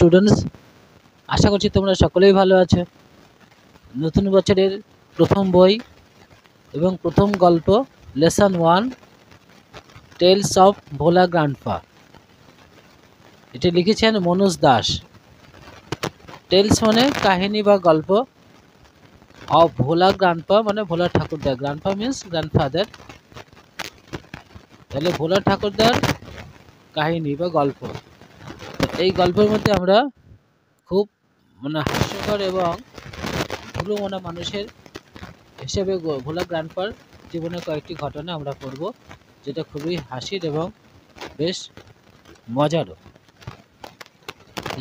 Students, আশা করছি তোমরা সকলেই ভালো আছো। নতুন বছরের প্রথম বই এবং প্রথম গল্প lesson 1 tales of Bhola grandpa, এটি লিখেছেন মনোজ দাস। টেলস মানে কাহিনী বা গল্প, অফ ভোলা গ্র্যান্ডপা মানে ভোলা ঠাকুরদা, গ্র্যান্ডপা মিন্স গ্র্যান্ডফাদার, তাহলে ভোলা ঠাকুরদার কাহিনী বা গল্প। এই গল্পের মধ্যে আমরা খুব হাস্যকর এবং ভুলো মনা মানুষের হিসেবে ভোলা গ্র্যান্ডপার জীবনের কয়েকটি ঘটনা আমরা পড়ব, যেটা খুবই হাসির এবং বেশ মজারও।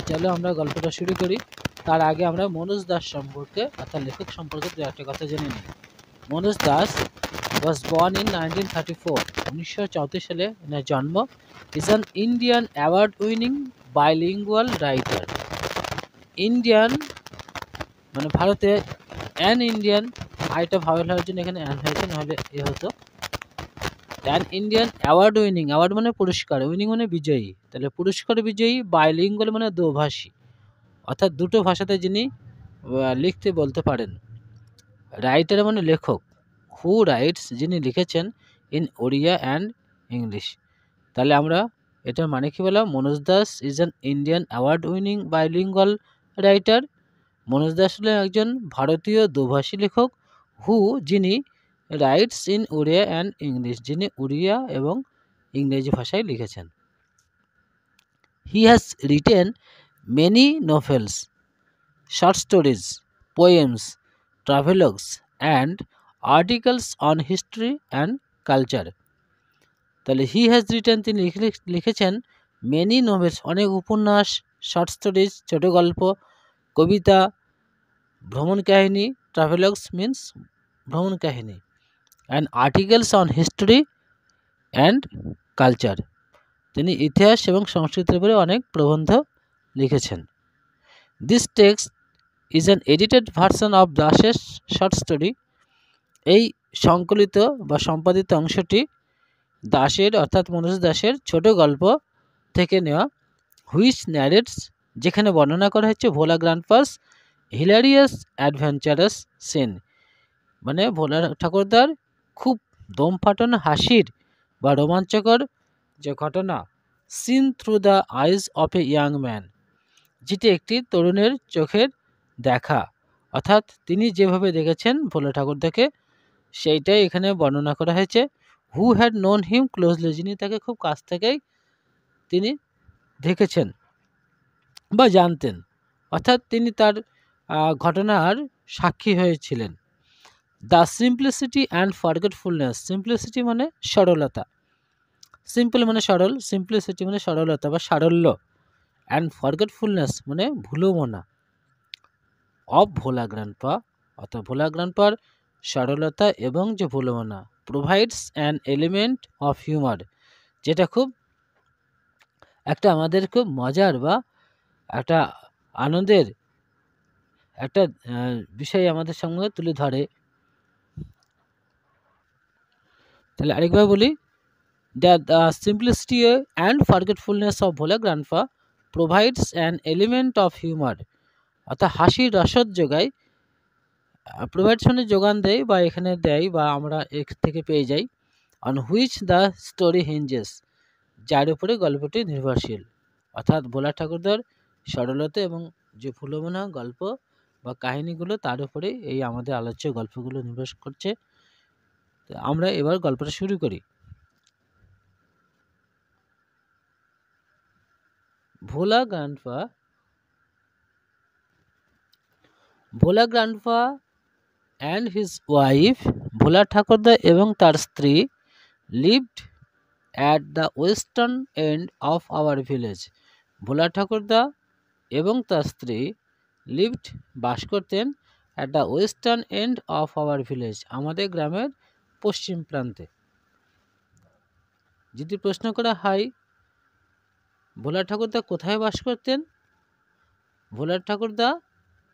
চলো আমরা গল্পটা শুরু করি। তার আগে আমরা মনোজ দাস সম্পর্কে অর্থাৎ লেখক সম্পর্কে দু একটা কথা জেনে নিই। Manoj Das was born in 1934, 1934 সালে এনার জন্ম। is an Indian award winning bilingual writer. Indian মানে ভারতে অ্যান ইন্ডিয়ান, আইটা ভাওয়েল হওয়ার জন্য এখানে অ্যান হয়েছে, নাহলে এ হতো an Indian award winning, award মানে পুরস্কার, উইনিং মানে বিজয়ী, তাহলে পুরস্কার বিজয়ী, বাইলিঙ্গুয়াল মানে দোভাষী, অর্থাৎ দুটো ভাষাতে যিনি লিখতে বলতে পারেন। রাইটার মানে লেখক, হু রাইটস যিনি লিখেছেন, ইন ওড়িয়া অ্যান্ড ইংলিশ। তাহলে আমরা এটার মানে কি বললাম? Manoj Das is an Indian award winning bilingual writer. Manoj Das হলেন একজন ভারতীয় দোভাষী লেখক, হু যিনি writes in Odia and English, যিনি উড়িয়া এবং ইংরেজি ভাষায় লিখেছেন। He has written many novels, short stories, poems, travelogues and articles on history and culture. তাহলে হি হ্যাজ রিটেন তিনি লিখেছেন মেনি নোভেলস অনেক উপন্যাস, শর্ট স্টোরিজ ছোট গল্প, কবিতা, ভ্রমণ কাহিনী, ট্রাভেলগস মিন্স ভ্রমণ কাহিনী, and articles on history and culture, তিনি ইতিহাস এবং সংস্কৃতির উপরে অনেক প্রবন্ধ লিখেছেন। This text is an edited version of দাসের শর্ট স্টোরি, এই সংকলিত বা সম্পাদিত অংশটি দাসের অর্থাৎ মনোজ দাসের ছোট গল্প থেকে নেওয়া, হুইচ ন্যারেটস যেখানে বর্ণনা করা হচ্ছে ভোলা গ্র্যান্ডপাস হিলারিয়াস অ্যাডভেঞ্চারাস সিন, মানে ভোলা ঠাকুরদার খুব দম ফাটানো হাসির বা রোমাঞ্চকর যে ঘটনা, seen through the eyes of a young man, যেটি একটি তরুণের চোখের দেখা, অর্থাৎ তিনি যেভাবে দেখেছেন ভোলা ঠাকুরদাকে সেইটাই এখানে বর্ণনা করা হয়েছে। Who had known him closely, যিনি তাকে খুব কাছ থেকেই তিনি দেখেছেন বা জানতেন, অর্থাৎ তিনি তার ঘটনার সাক্ষী হয়েছিলেন। The simplicity and forgetfulness, simplicity মানে সরলতা, সিম্পল মানে সরল, সিম্পলিসিটি মানে সরলতা বা সারল্য, অ্যান্ড ফরগেটফুলনেস মানে ভুলোমনা, অফ ভোলা গ্র্যান্ডপা অর্থাৎ ভোলা গ্র্যান্ডপার সরলতা এবং যে ভুলোমনা, provides an element of humour, যেটা খুব একটা আমাদের খুব মজার বা একটা আনন্দের একটা বিষয় আমাদের সঙ্গে তুলে ধরে। তাহলে আরেকবার বলি, the simplicity and forgetfulness of Bhola grandpa provides an element of humour, অর্থাৎ হাসির রসদ যোগায়, প্রোভাইডস মানে যোগান দেয় বা এখানে দেয় বা আমরা এর থেকে পেয়ে যাই, অন হুইচ দ্য স্টোরি হিঞ্জেস, যার উপরে গল্পটি নির্ভরশীল, অর্থাৎ ভোলা ঠাকুরদার সরলতা এবং যে ফুলমনা গল্প বা কাহিনীগুলো তার উপরে এই আমাদের আলোচ্য গল্পগুলো নির্ভর করছে। তো আমরা এবার গল্পটা শুরু করি। Bhola grandpa and his wife, Bhola ঠাকুরদা এবং তার স্ত্রী, lived at the western end of our village, Bhola ঠাকুরদা এবং তার স্ত্রী লিভড বাস করতেন, at the western end of our village আমাদের গ্রামের পশ্চিম প্রান্তে। যদি প্রশ্ন করা হয় ভোলা ঠাকুরদা কোথায় বাস করতেন, ভোলা ঠাকুরদা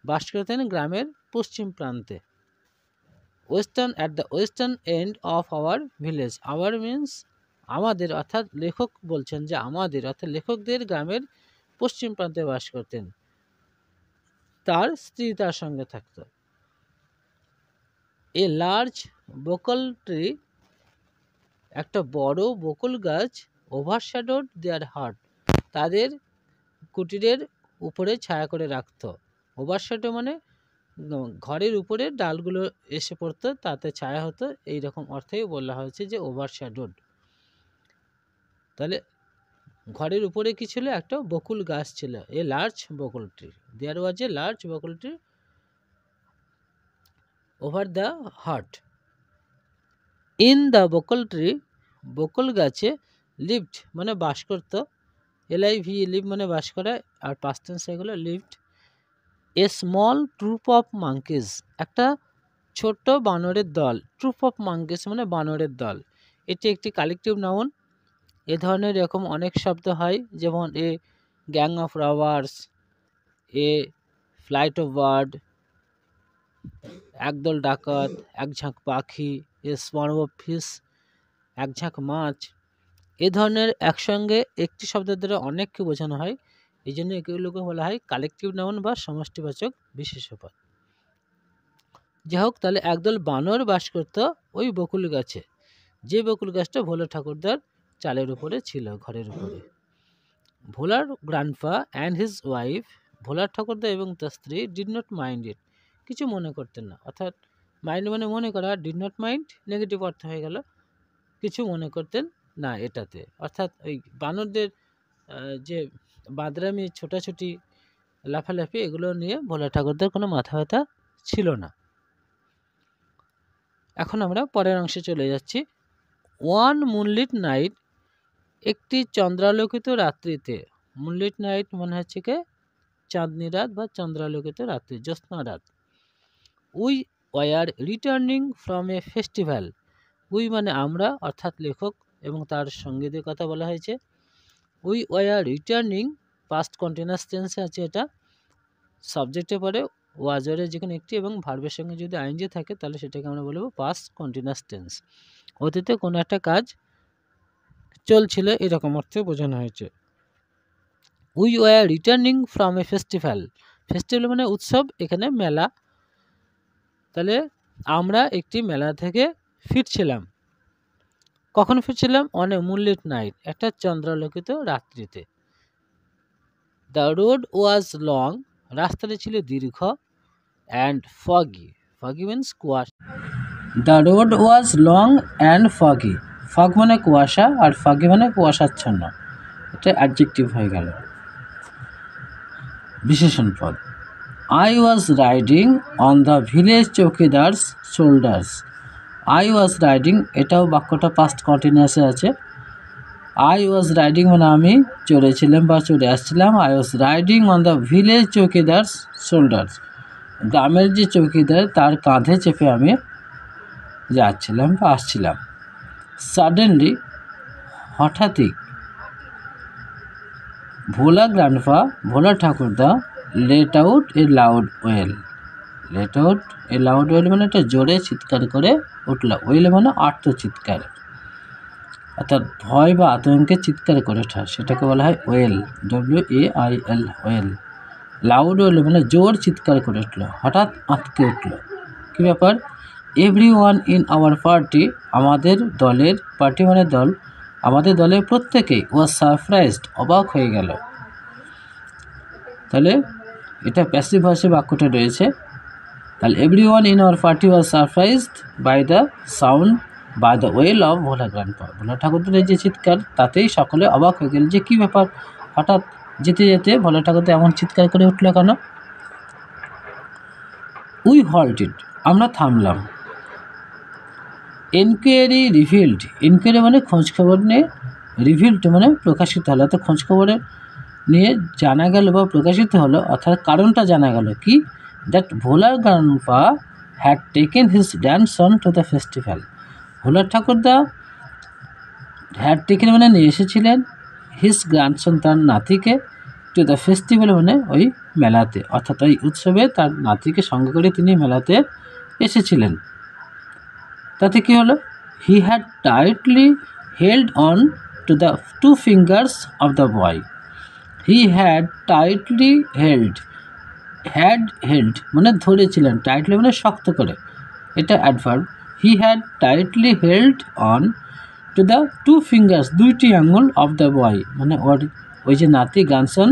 বাস করতেন গ্রামের পশ্চিম প্রান্তে, western at the western end of our village, our means আমাদের, অর্থাৎ লেখক বলছেন যে আমাদের অর্থাৎ লেখকদের গ্রামের পশ্চিম প্রান্তে বাস করতেন। তার স্ত্রী তার সঙ্গে থাকতো। এ লার্জ বকুল ট্রি, একটা বড় বকুল গাছ, ওভারশ্যাডোড দেয়ার হার্ট, তাদের কুটিরের উপরে ছায়া করে রাখতো। ওভারশ্যাডো মানে ঘরের উপরে ডালগুলো এসে পড়তো, তাতে ছায়া হতো, এইরকম অর্থেই বলা হয়েছে যে ওভারশ্যাডোড। তাহলে ঘরের উপরে কি ছিল? একটা বকুল গাছ ছিল। A large bakul tree, there was a large bakul tree over the heart. In the bakul tree, বকুল গাছে, লিভড মানে বাস করত, LIV লিভ মানে বাস করা, আর পাস্ট টেন্স এগুলো lived, a small troop of monkeys, একটা ছোট্ট বানরের দল। ট্রুপ অফ মাঙ্কিজ মানে বানরের দল। এটি একটি কালেকটিভ নাউন। এ ধরনের এরকম অনেক শব্দ হয়, যেমন এ gang of robbers, A flight of bird, একদল ডাকাত, এক ঝাঁক পাখি, এ সোয়ার্ম অফ ফিশ, এক ঝাঁক মাছ। এ ধরনের একসঙ্গে একটি শব্দের দ্বারা অনেককে বোঝানো হয়, এই জন্য এগুলোকে বলা হয় কালেকটিভ নাউন বা সমষ্টিবাচক বিশেষ্যপদ। যাই হোক, তাহলে একদল বানর বাস করত ওই বকুল গাছে, যে বকুল গাছটা ভোলা ঠাকুরদার চালের উপরে ছিল, ঘরের উপরে। ভোলার গ্র্যান্ডফা অ্যান্ড হিজ ওয়াইফ, ভোলার ঠাকুরদা এবং তার স্ত্রী, ডিড নট মাইন্ড ইট, কিছু মনে করতেন না। অর্থাৎ মাইন্ড মানে মনে করা, ডিড নট মাইন্ড নেগেটিভ অর্থ হয়ে গেল, কিছু মনে করতেন না এটাতে। অর্থাৎ ওই বানরদের যে বাদরামি, ছোটাছুটি, লাফালাফি, এগুলো নিয়ে ভোলা ঠাকুরদার কোনো মাথা ব্যথা ছিল না। এখন আমরা পরের অংশে চলে যাচ্ছি। ওয়ান মুনলিট নাইট, একটি চন্দ্রালোকিত রাত্রিতে, মুনলিট নাইট মানে হচ্ছে কি চাঁদনি রাত বা চন্দ্রালোকিত রাত্রি, জ্যোৎস্না রাত। We were returning from a festival, we মানে আমরা, অর্থাৎ লেখক এবং তার সঙ্গীদের কথা বলা হয়েছে। We were returning, past continuous টেন্সে আছে, এটা সাবজেক্টে পরে ওয়াজরে যে কোনো একটি এবং ভার্বের সঙ্গে যদি আইএনজি থাকে তাহলে সেটাকে আমরা বলবো পাস্ট কন্টিনিউয়াস টেন্স। অতীতে কোনো একটা কাজ চলছিল, এরকম অর্থে বোঝানো হয়েছে। We were returning from a festival, festival মানে উৎসব, এখানে মেলা। তাহলে আমরা একটি মেলা থেকে ফিরছিলাম। কখন ফিরছিলাম? অন এ মুনলিট নাইট, একটা চন্দ্রালোকিত রাত্রিতে। দ্য রোড ওয়াজ লং, রাস্তাটি ছিল দীর্ঘ, অ্যান্ড ফগি, ফগি মিন্স কুয়াশা। The road was long and foggy, fog মানে কুয়াশা আর ফগি মানে কুয়াশাচ্ছন্ন, এটা অ্যাডজেক্টিভ হয়ে গেল, বিশেষণ পদ। I was riding on the village chowkidar's shoulders, I was riding, এটাও বাক্যটা পাস্ট কন্টিনিউয়াসে আছে। আই ওয়াজ রাইডিং মানে আমি চড়েছিলাম বা চড়ে আসছিলাম। I was riding on the village chowkidar's shoulders, গ্রামের যে চৌকিদার তার কাঁধে চেপে আমি যাচ্ছিলাম বা আসছিলাম। সাডেনলি, হঠাৎই, ভোলা গ্র্যান্ডফা, ভোলা ঠাকুরদা, লেট আউট এ লাউড ওয়েল, লেট আউট এ লাউড ওয়েল মানে একটা জোরে চিৎকার করে উঠল, ওয়েল মানে আর্তচিৎকার, অর্থাৎ ভয় বা আতঙ্কে চিৎকার করে ওঠা, সেটাকে বলা হয় well, WAIL, well. Loud well মানে জোর চিৎকার করে উঠল, হঠাৎ আঁতকে উঠল। কী ব্যাপার? Every one in our party, আমাদের দলের, পার্টি মানে দল, আমাদের দলের প্রত্যেকেই ওয়াজ সারপ্রাইজড, অবাক হয়ে গেল। তাহলে এটা প্যাসিভ ভয়েসে বাক্যটা রয়েছে। তাহলে every one in our party was surprised by the sound, by the wail of Bhola grandpa, ভোলা ঠাকুরদের যে চিৎকার, তাতেই সকলে অবাক হয়ে গেল যে কী ব্যাপার, হঠাৎ যেতে যেতে ভোলা ঠাকুরদা এমন চিৎকার করে উঠল কেন। উই হল্টেড, আমরা থামলাম। এনকোয়ারি রিভিল্ড, এনকোয়ারি মানে খোঁজখবর নিয়ে, রিভিল্ড মানে প্রকাশিত হলো, অর্থাৎ খোঁজখবরের নিয়ে জানা গেল বা প্রকাশিত হলো, অর্থাৎ কারণটা জানা গেল কি, দ্যাট ভোলার grandpa had taken his grandson to the festival, ভোলার ঠাকুরদা হ্যাড টেকেন মানে নিয়ে এসেছিলেন, হিজ গ্র্যান্ডসন তার নাতিকে, টু দ্য ফেস্টিভ্যাল মানে ওই মেলাতে, অর্থাৎ ওই উৎসবে তার নাতিকে সঙ্গে করে তিনি মেলাতে এসেছিলেন। তাতে কী হলো? He had tightly held on to the two fingers of the boy, he had tightly held মানে ধরেছিলেন, টাইটলি মানে শক্ত করে, এটা adverb. He had tightly held on to the two fingers, দুইটি আঙুল অফ দ্য বয়, মানে ওই যে নাতি গ্র্যান্ডসন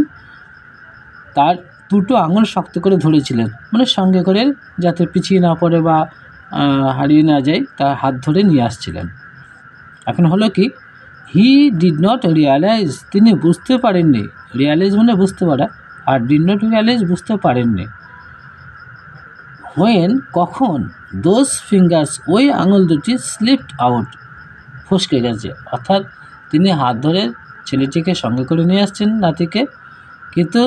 তার দুটো আঙুল শক্ত করে ধরেছিলেন, মানে সঙ্গে করে যাতে পিছিয়ে না পড়ে বা হারিয়ে না যায়, তার হাত ধরে নিয়ে আসছিলেন। এখন হলো কি, হি ডিড নট রিয়ালাইজ, তিনি বুঝতে পারেননি, রিয়ালাইজ মানে বুঝতে পারা, আর ডিড নট রিয়ালাইজ বুঝতে পারেননি, হোয়েন কখন, দোজ ফিঙ্গার্স ওই আঙুল দুটি স্লিপড আউট ফসকে গেছে, অর্থাৎ তিনি হাত ধরে ছেলেটিকে সঙ্গে করে নিয়ে আসছেন নাতিকে, কিন্তু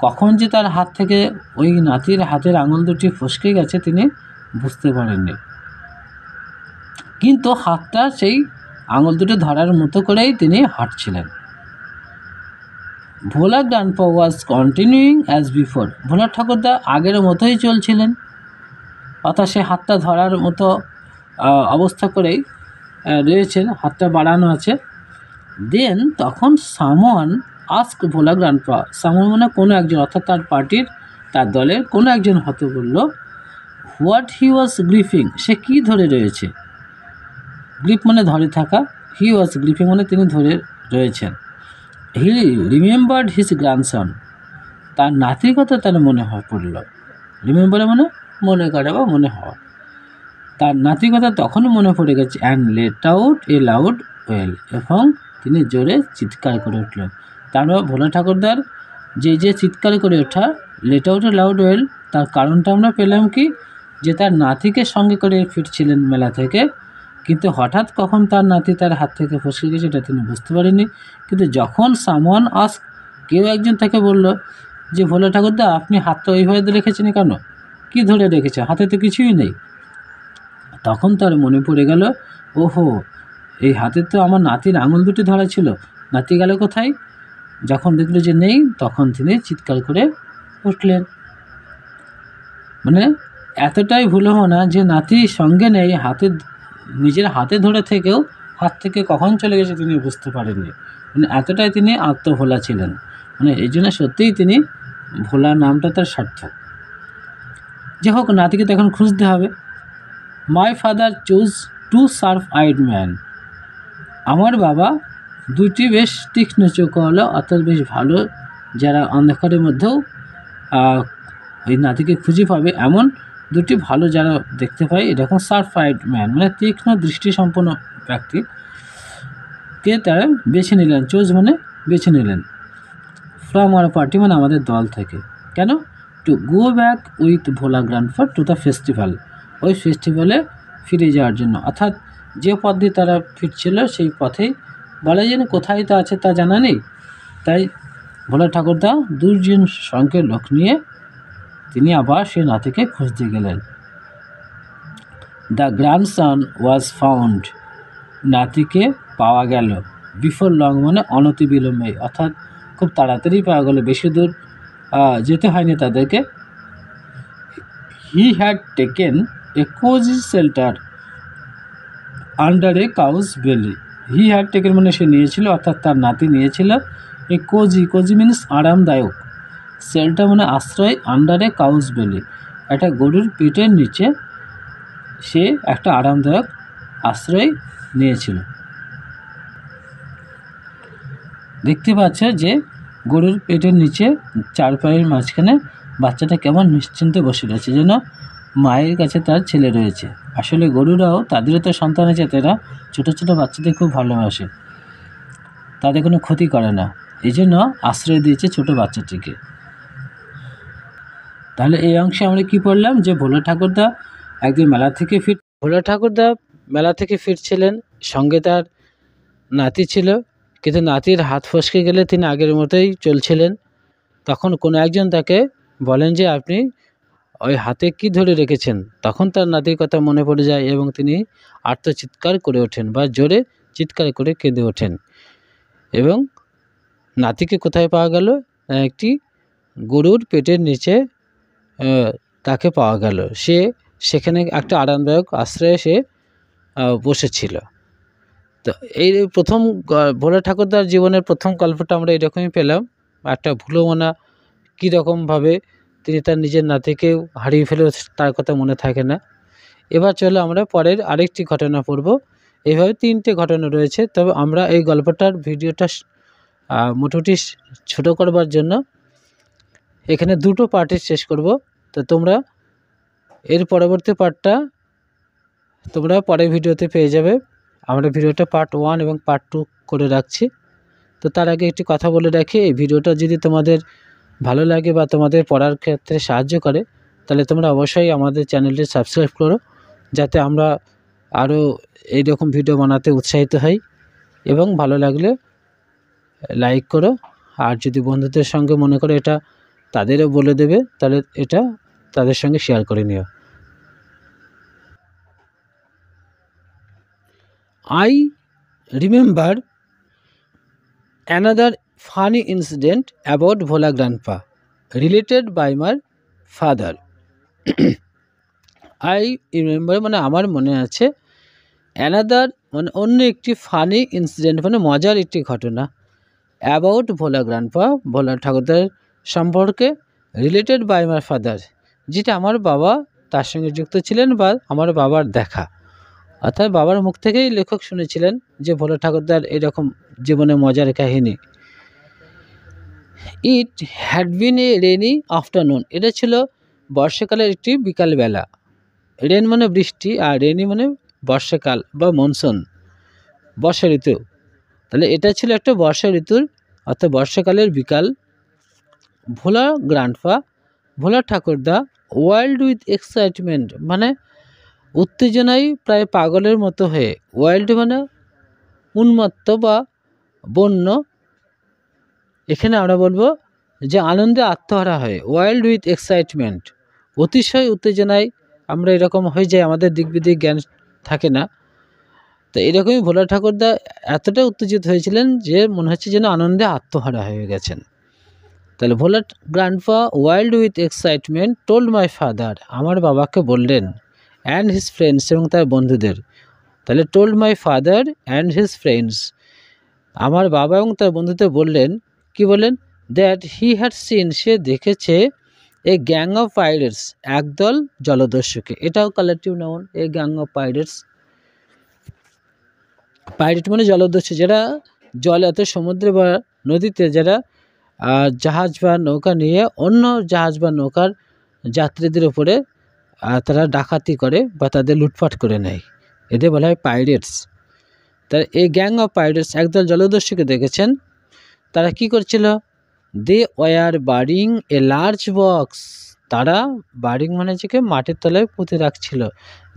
কখন যে তার হাত থেকে ওই নাতির হাতের আঙুল দুটি ফসকে গেছে তিনি বুঝতে পারেননি, কিন্তু হাতটা সেই আঙুল দুটো ধরার মতো করেই তিনি হাঁটছিলেন। Bhola grandpa was continuing as before, Bhola ঠাকুরদা আগের মতোই চলছিলেন, অর্থাৎ সে হাতটা ধরার মতো অবস্থা করেই রয়েছেন, হাতটা বাড়ানো আছে। দেন তখন সামওয়ান আস্ক ভোলা গ্র্যান্ডপা, সামওয়ান মানে কোনো একজন, অর্থাৎ তার পার্টির, তার দলের কোনো একজন হতে বলল, হোয়াট হি ওয়াজ গ্রিফিং, সে কি ধরে রয়েছে, গ্রিপ মানে ধরে থাকা, হি ওয়াজ গ্রিফিং মানে তিনি ধরে রয়েছেন। হি রিমেম্বার্ড হিজ গ্র্যান্ডসন, তার নাতির কথা তার মনে পড়ল, রিমেম্বার মানে মনে করা বা মনে হওয়া, তার নাতির কথা তখনও মনে পড়ে গেছে। And let out A loud well, এবং তিনি জোরে চিৎকার করে উঠলেন। তার ভোলা ঠাকুরদার যে চিৎকার করে ওঠা, লেট আউট এ লাউড ওয়েল, তার কারণটা আমরা পেলাম কি, যে তার নাতিকে সঙ্গে করে ফিরছিলেন মেলা থেকে, কিন্তু হঠাৎ কখন তার নাতি তার হাত থেকে ফসকে গেছে এটা তিনি বুঝতে পারেননি। কিন্তু যখন সামওয়ান আস্ক, কেউ একজন তাকে বলল যে ভোলা ঠাকুরদা আপনি হাতটা ওইভাবে রেখেছেন কেন, কি ধরে রেখেছে, হাতে তো কিছুই নেই, তখন তার মনে পড়ে গেল, ওহো এই হাতে তো আমার নাতির আঙুল দুটি ধরা ছিল, নাতি গেল কোথায়। যখন দেখলো যে নেই, তখন তিনি চিৎকার করে উঠলেন। মানে এতটাই ভুল না যে নাতি সঙ্গে নেই, নিজের হাতে ধরে থেকেও হাত থেকে কখন চলে গেছে তিনি বুঝতে পারেননি, মানে এতটাই তিনি আত্মভোলা ছিলেন, মানে এই জন্য সত্যিই তিনি ভোলা নামটা তার সার্থক। যাই হোক, নাতিকে তখন খুঁজতে হবে। My father choose to sharp eyed man, আমার বাবা দুটি বেশ তীক্ষ্ণ চোখওয়ালা, অর্থাৎ বেশ ভালো, যারা অন্ধকারের মধ্যেও ওই নাতিকে খুঁজে পাবে এমন দুটি ভালো যারা দেখতে পায়, এরকম শার্প আইড ম্যান মানে তীক্ষ্ণ দৃষ্টিসম্পন্ন ব্যক্তিকে তারা বেছে নিলেন, চুজ মানে বেছে নিলেন, ফ্রম আওয়ার পার্টি মানে আমাদের দল থেকে। কেন? To go back with Bhola grandpa to the festival, ওই ফেস্টিভ্যালে ফিরে যাওয়ার জন্য, অর্থাৎ যে পথ দিয়ে তারা ফিরছিল সেই পথেই, বলা যেন কোথায় তা আছে তা জানা নেই, তাই ভোলা ঠাকুরদা দুজন সঙ্গে লোক নিয়ে তিনি আবার সে নাতিকে খুঁজতে গেলেন। দ্য গ্র্যান্ডসন ওয়াজ ফাউন্ড, নাতিকে পাওয়া গেল, বিফোর লং মানে অনতি বিলম্বে, অর্থাৎ খুব তাড়াতাড়ি পাওয়া গেল, বেশি দূর যেতে হয়নি তাদেরকে। He had taken a cozy shelter under a cow's belly, he had taken মানে সে নিয়েছিল, অর্থাৎ তার নাতি নিয়েছিল, এ কোজি মিনস আরামদায়ক, শেল্টার মানে আশ্রয়, আন্ডার এ কাউজ বেলি একটা গরুর পেটের নিচে সে একটা আরামদায়ক আশ্রয় নিয়েছিল। দেখতে পাচ্ছ যে গরুর পেটের নিচে চার পায়ের মাঝখানে বাচ্চাটা কেমন নিশ্চিন্তে বসে রয়েছে, যেন মায়ের কাছে তার ছেলে রয়েছে। আসলে গরুরাও, তাদেরও তো সন্তান আছে, তারা ছোটো ছোটো বাচ্চাদের খুব ভালোবাসে, তাদের কোনো ক্ষতি করে না, এই জন্য আশ্রয় দিয়েছে ছোটো বাচ্চাটিকে। তাহলে এই অংশে আমরা কি পড়লাম, যে ভোলা ঠাকুরদা একদিন ভোলা ঠাকুরদা মেলা থেকে ফিরছিলেন, সঙ্গে তার নাতি ছিল, কিন্তু নাতির হাত ফসকে গেলে তিনি আগের মতোই চলছিলেন। তখন কোনো একজন তাকে বলেন যে আপনি ওই হাতে কি ধরে রেখেছেন, তখন তার নাতির কথা মনে পড়ে যায় এবং তিনি আর্তচিৎকার করে ওঠেন বা জোরে চিৎকার করে কেঁদে ওঠেন। এবং নাতিকে কোথায় পাওয়া গেল, একটি গরুর পেটের নিচে তাকে পাওয়া গেল, সে সেখানে একটা আরামদায়ক আশ্রয়ে সে বসেছিল। তো এই প্রথম ভোলা ঠাকুরদার জীবনের প্রথম গল্পটা আমরা এরকমই পেলাম। একটা ভুলোমনা কীরকমভাবে তিনি তার নিজের নাতিকেও হারিয়ে ফেলেও তার কথা মনে থাকে না। এবার চলো আমরা পরের আরেকটি ঘটনা পড়ব। এইভাবে 3টে ঘটনা রয়েছে, তবে আমরা এই গল্পটার ভিডিওটা মোটামুটি ছোটো করবার জন্য এখানে 2টো পার্টে শেষ করব। তো তোমরা এর পরবর্তী পার্টটা তোমরা পরের ভিডিওতে পেয়ে যাবে। আমরা ভিডিওটা পার্ট 1 এবং পার্ট 2 করে রাখছি। তো তার আগে একটি কথা বলে রাখি, এই ভিডিওটা যদি তোমাদের ভালো লাগে বা তোমাদের পড়ার ক্ষেত্রে সাহায্য করে, তাহলে তোমরা অবশ্যই আমাদের চ্যানেলটি সাবস্ক্রাইব করো, যাতে আমরা আরও এইরকম ভিডিও বানাতে উৎসাহিত হই। এবং ভালো লাগলে লাইক করো, আর যদি বন্ধুদের সঙ্গে মনে করো এটা তাদেরও বলে দেবে, তাহলে এটা তাদের সঙ্গে শেয়ার করে নিও। I remember another funny incident about Bhola Grandpa related by my father. I remember মানে আমার মনে আছে, অ্যানাদার মানে অন্য একটি ফানি ইনসিডেন্ট মানে মজার একটি ঘটনা, অ্যাবাউট ভোলা গ্র্যান্ডপা ভোলা ঠাকুরদার সম্পর্কে, রিলেটেড বাই মাই ফাদার যেটা আমার বাবা তার সঙ্গে যুক্ত ছিলেন বা আমার বাবার দেখা, অর্থাৎ বাবার মুখ থেকেই লেখক শুনেছিলেন যে ভোলা ঠাকুরদার এরকম জীবনে মজার কাহিনী। It had been a rainy afternoon, এটা ছিল বর্ষাকালের একটি বিকালবেলা। রেন মানে বৃষ্টি, আর রেনি মানে বর্ষাকাল বা মনসুন, বর্ষা ঋতু। তাহলে এটা ছিল একটা বর্ষা ঋতুর অর্থাৎ বর্ষাকালের বিকাল। ভোলা গ্র্যান্ডপা ভোলা ঠাকুরদা ওয়াইল্ড উইথ এক্সাইটমেন্ট মানে উত্তেজনায় প্রায় পাগলের মতো হয়ে, ওয়াইল্ড মানে উন্মত্ত বা বন্য, এখানে আমরা বলবো যে আনন্দে আত্মহারা হয়। ওয়াইল্ড উইথ এক্সাইটমেন্ট অতিশয় উত্তেজনায় আমরা এরকম হয়ে যাই, আমাদের দিক বিদিক জ্ঞান থাকে না। তো এরকমই ভোলা ঠাকুরদা এতটা উত্তেজিত হয়েছিলেন যে মনে হচ্ছে যেন আনন্দে আত্মহারা হয়ে গেছেন। তাহলে Bhola grandpa wild with excitement told my father, আমার বাবাকে বললেন, অ্যান্ড হিজ ফ্রেন্ডস এবং তার বন্ধুদের। তাহলে told my father and his friends, আমার বাবা এবং তার বন্ধুদের বললেন, কি বলেন, দ্যাট হি হ্যাড সিন, সে দেখেছে, এ গ্যাং অফ পাইরেটস, একদল জলদস্যুকে। এটাও collective noun, A gang of pirates. Pirate মানে জলদস্যু, যারা জলে অর্থাৎ সমুদ্রে বা নদীতে যারা জাহাজ বা নৌকা নিয়ে অন্য জাহাজ বা নৌকার যাত্রীদের উপরে তারা ডাকাতি করে বা তাদের লুটপাট করে নেয়, এদের বলা হয় পাইরেটস। তারা এই গ্যাং অফ পাইরেটস একদল জলদস্যুকে দেখেছেন। তারা কি করছিল, they were burying a large box, তারা বারিং মানে হচ্ছে মাটির তলায় পুঁতে রাখছিল।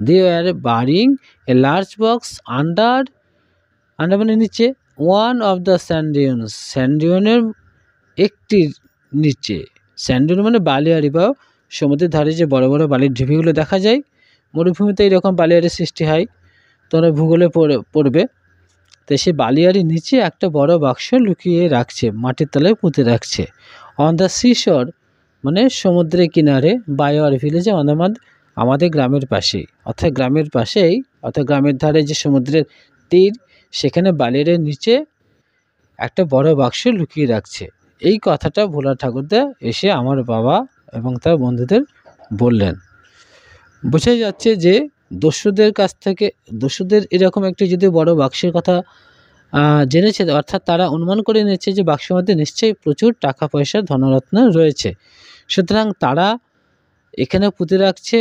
They were burying a large box under মানে নিচে, ওয়ান অফ দ্য স্যান্ডিউনস, স্যান্ডিউনের একটি নিচে। স্যান্ডিউন মানে বালিয়াড়ি বা সমুদ্রের ধারে যে বড় বড় বালির ঢিপিগুলো দেখা যায়, মরুভূমিতে এইরকম বালিয়াড়ির সৃষ্টি হয়, তোমরা ভূগোলে পড়বে। তো সেই বালিয়াড়ির নিচে একটা বড় বাক্স লুকিয়ে রাখছে, মাটির তলায় পুঁতে রাখছে। অন দ্য সিশোর মানে সমুদ্রের কিনারে, বাই আওয়ার ভিলেজে আমাদের গ্রামের পাশেই, অর্থাৎ গ্রামের পাশেই, অর্থাৎ গ্রামের ধারে যে সমুদ্রের তীর, সেখানে বালিয়াড়ির নিচে একটা বড় বাক্স লুকিয়ে রাখছে। এই কথাটা ভোলা ঠাকুরদা এসে আমার বাবা এবং তার বন্ধুদের বললেন। বোঝা যাচ্ছে যে দস্যুদের কাছ থেকে, দস্যুদের এরকম একটি যদি বড় বাক্সের কথা জেনেছে, অর্থাৎ তারা অনুমান করে নিয়েছে যে বাক্সের মধ্যে নিশ্চয়ই প্রচুর টাকা পয়সা ধনরত্ন রয়েছে, সুতরাং তারা এখানে পুঁতে রাখছে,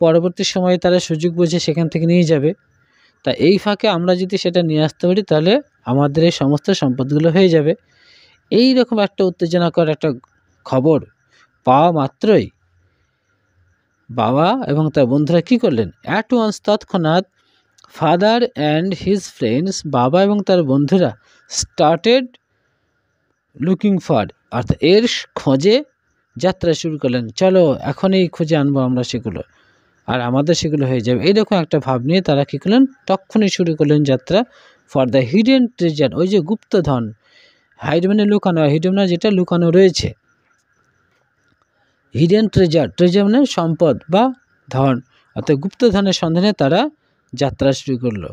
পরবর্তী সময়ে তারা সুযোগ বুঝে সেখান থেকে নিয়ে যাবে। তা এই ফাঁকে আমরা যদি সেটা নিয়ে আসতে পারি, তাহলে আমাদের এই সমস্ত সম্পদগুলো হয়ে যাবে। এই রকম একটা উত্তেজনাকর একটা খবর পাওয়া মাত্রই বাবা এবং তার বন্ধুরা কি করলেন, অ্যাট ওয়ান্স তৎক্ষণাৎ, ফাদার অ্যান্ড হিজ ফ্রেন্ডস, বাবা এবং তার বন্ধুরা, স্টার্টেড লুকিং ফর, অর্থাৎ এর খোঁজে যাত্রা শুরু করলেন। চলো এখনই খুঁজে আনবো আমরা সেগুলো, আর আমাদের সেগুলো হয়ে যাবে, এইরকম একটা ভাব নিয়ে তারা কী করলেন, তখনই শুরু করলেন যাত্রা ফর দ্য হিডেন ট্রেজার, ওই যে গুপ্তধন, হাইড মানে লুকানো, হিডেন মানে যেটা লুকানো রয়েছে, হিডেন ট্রেজার, ট্রেজার মানে সম্পদ বা ধন, অর্থাৎ গুপ্তধনের সন্ধানে তারা যাত্রা শুরু করলো।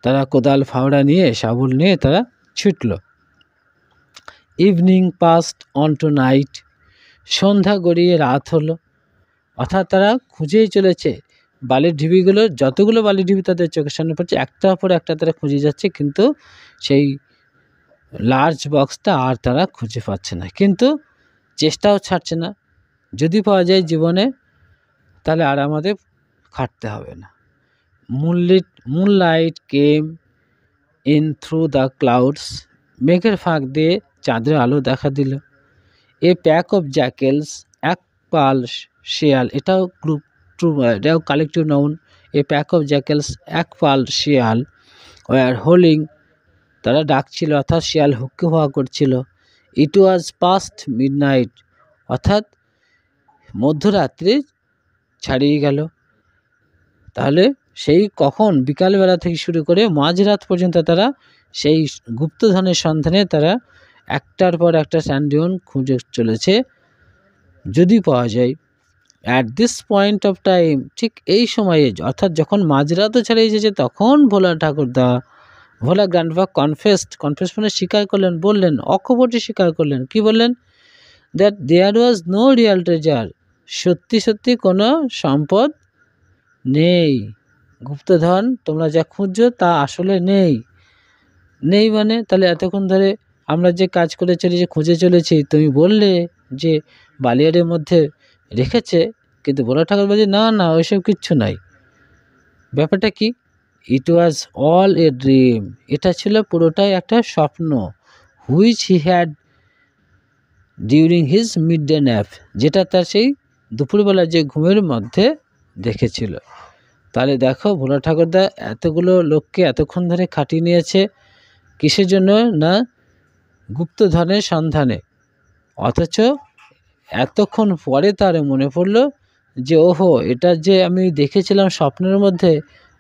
তারা কোদাল ফাওড়া নিয়ে, শাবল নিয়ে তারা ছুটল। Evening passed on to night, সন্ধ্যা গড়িয়ে রাত হলো। অর্থাৎ তারা খুঁজেই চলেছে বালির ঢিবিগুলো, যতগুলো বালির ঢিবি তাদের চোখের সামনে পড়ছে একটার পর একটা তারা খুঁজে যাচ্ছে, কিন্তু সেই লার্জ বক্সটা আর তারা খুঁজে পাচ্ছে না। কিন্তু চেষ্টাও ছাড়ছে না, যদি পাওয়া যায় জীবনে তাহলে আর আমাদের খাটতে হবে না। Moonlight came in through the clouds, মেঘের ফাঁক দিয়ে চাঁদের আলো দেখা দিল। এ প্যাক অফ জ্যাকেলস, এক পাল শিয়াল, এটাও গ্রুপ ট্রু, এটাও collective noun. A pack of jackals, এক পাল শিয়াল, ওয়ার হোলিং, তারা ডাকছিল, অর্থাৎ শিয়াল হুক্কি হওয়া করছিল। ইট ওয়াজ পাস্ট মিডনাইট, অর্থাৎ মধ্যরাত্রি ছাড়িয়ে গেল। তাহলে সেই কখন বিকালবেলা থেকে শুরু করে মাঝরাত পর্যন্ত তারা সেই গুপ্তধনের সন্ধানে তারা একটার পর একটা স্যান্ডিওন খুঁজে চলেছে, যদি পাওয়া যায়। At this point of time, ঠিক এই সময়ে, অর্থাৎ যখন মাঝরাতও ছাড়িয়ে এসেছে, তখন ভোলা ঠাকুরদা, ভোলা গ্র্যান্ডফা কনফেস মানে স্বীকার করলেন, বললেন, অকপটে স্বীকার করলেন। কি বললেন? That there was no real treasure, সত্যি সত্যি কোনো সম্পদ নেই, গুপ্তধন তোমরা যা খুঁজছো তা আসলে নেই। নেই মানে তাহলে এতক্ষণ ধরে আমরা যে কাজ করে চলেছি, খুঁজে চলেছি, তুমি বললে যে বালিয়াড়ের মধ্যে রেখেছে, কিন্তু ভোলা ঠাকুর বলছে না না, ওইসব কিচ্ছু নাই। ব্যাপারটা কি? ইট ওয়াজ অল এ ড্রিম, এটা ছিল পুরোটাই একটা স্বপ্ন। Which he had during his mid day nap, যেটা তার সেই দুপুরবেলা যে ঘুমের মধ্যে দেখেছিল। তাহলে দেখো ভোলা ঠাকুরদা এতগুলো লোককে এতক্ষণ ধরে খাটিয়ে নিয়েছে কিসের জন্য? না গুপ্তধনের সন্ধানে। অথচ এতক্ষণ পরে তার মনে পড়লো যে ওহো, এটা যে আমি দেখেছিলাম স্বপ্নের মধ্যে,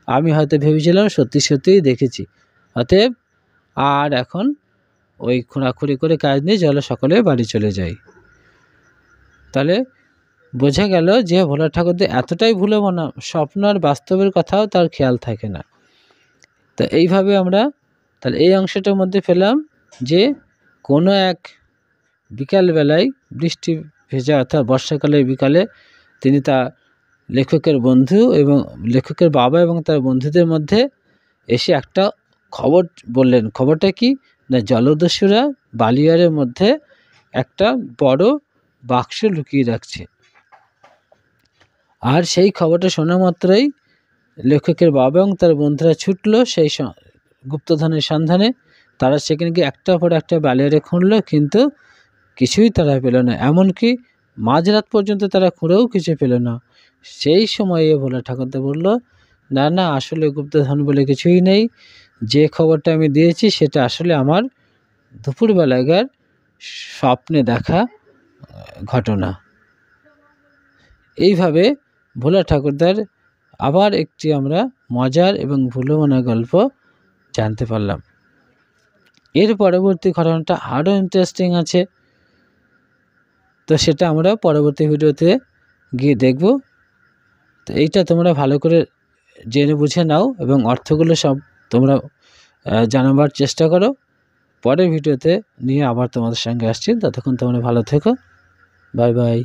আমি হয়তো ভেবেছিলাম সত্যি সত্যিই দেখেছি। অতএব আর এখন ওই খোঁড়াখুড়ি করে কাজ নিয়ে চলো সকলে বাড়ি চলে যাই। তাহলে বোঝা গেল যে ভোলা ঠাকুরদা এতটাই ভুলে মনা, স্বপ্ন আর বাস্তবের কথাও তার খেয়াল থাকে না। তো এইভাবে আমরা তাহলে এই অংশটার মধ্যে পেলাম যে কোনো এক বিকালবেলায় বৃষ্টি ভেজা, অর্থাৎ বর্ষাকালের বিকালে তিনি তার লেখকের বন্ধু এবং লেখকের বাবা এবং তার বন্ধুদের মধ্যে এসে একটা খবর বললেন। খবরটা কি? না জলদস্যুরা বালিয়ারের মধ্যে একটা বড় বাক্স লুকিয়ে রাখছে। আর সেই খবরটা শোনা মাত্রই লেখকের বাবা এবং তার বন্ধুরা ছুটলো সেই গুপ্তধনের সন্ধানে। তারা সেখানে গিয়ে একটার পর একটা বালিয়ারে খুঁড়লো, কিন্তু কিছুই তারা পেল না। এমনকি মাঝরাত পর্যন্ত তারা খুঁড়েও কিছু পেল না। সেই সময়ে ভোলা ঠাকুরদা বলল, না না, আসলে গুপ্তধন বলে কিছুই নেই, যে খবরটা আমি দিয়েছি সেটা আসলে আমার দুপুরবেলাকার স্বপ্নে দেখা ঘটনা। এইভাবে ভোলা ঠাকুরদার আবার একটি আমরা মজার এবং ভুলমনা গল্প জানতে পারলাম। এর পরবর্তী ঘটনাটা আরও ইন্টারেস্টিং আছে, তো সেটা আমরা পরবর্তী ভিডিওতে গিয়ে দেখব। তো এইটা তোমরা ভালো করে জেনে বুঝে নাও এবং অর্থগুলো সব তোমরা জানাবার চেষ্টা করো। পরের ভিডিওতে নিয়ে আবার তোমাদের সঙ্গে আসছি, ততক্ষণ তোমরা ভালো থেকো। Bye bye.